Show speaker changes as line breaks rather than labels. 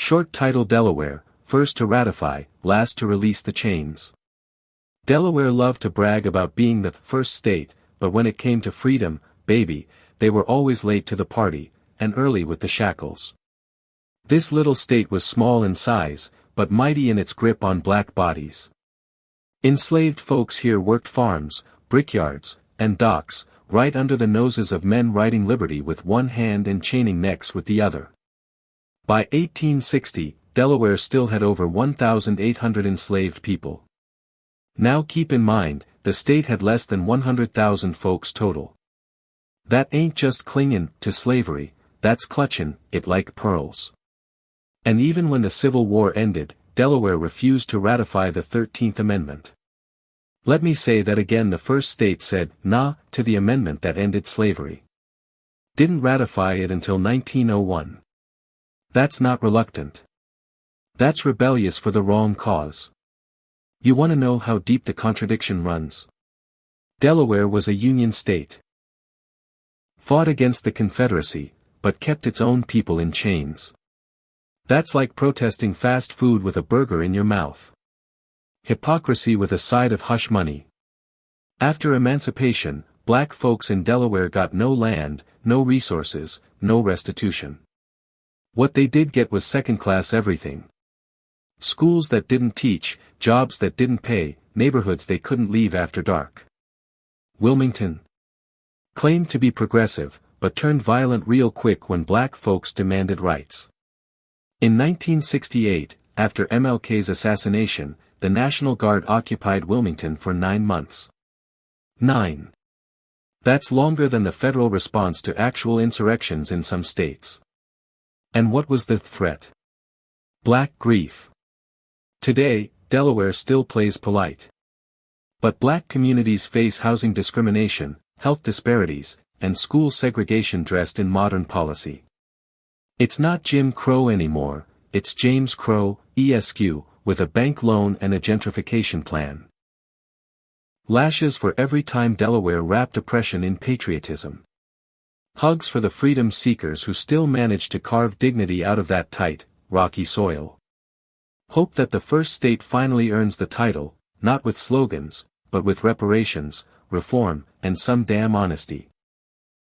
Short title: Delaware, first to ratify, last to release the chains. Delaware loved to brag about being the first state, but when it came to freedom, baby, they were always late to the party, and early with the shackles. This little state was small in size, but mighty in its grip on black bodies. Enslaved folks here worked farms, brickyards, and docks, right under the noses of men writing liberty with one hand and chaining necks with the other. By 1860, Delaware still had over 1,800 enslaved people. Now keep in mind, the state had less than 100,000 folks total. That ain't just clingin' to slavery, that's clutchin' it like pearls. And even when the Civil War ended, Delaware refused to ratify the 13th Amendment. Let me say that again: the first state said "nah" to the amendment that ended slavery. Didn't ratify it until 1901. That's not reluctant. That's rebellious for the wrong cause. You want to know how deep the contradiction runs? Delaware was a Union state. Fought against the Confederacy, but kept its own people in chains. That's like protesting fast food with a burger in your mouth. Hypocrisy with a side of hush money. After emancipation, black folks in Delaware got no land, no resources, no restitution. What they did get was second-class everything. Schools that didn't teach, jobs that didn't pay, neighborhoods they couldn't leave after dark. Wilmington claimed to be progressive, but turned violent real quick when black folks demanded rights. In 1968, after MLK's assassination, the National Guard occupied Wilmington for 9 months. 9. That's longer than the federal response to actual insurrections in some states. And what was the threat? Black grief. Today, Delaware still plays polite. But black communities face housing discrimination, health disparities, and school segregation dressed in modern policy. It's not Jim Crow anymore, it's James Crow, ESQ, with a bank loan and a gentrification plan. Lashes for every time Delaware wrapped oppression in patriotism. Hugs for the freedom seekers who still managed to carve dignity out of that tight, rocky soil. Hope that the first state finally earns the title, not with slogans, but with reparations, reform, and some damn honesty.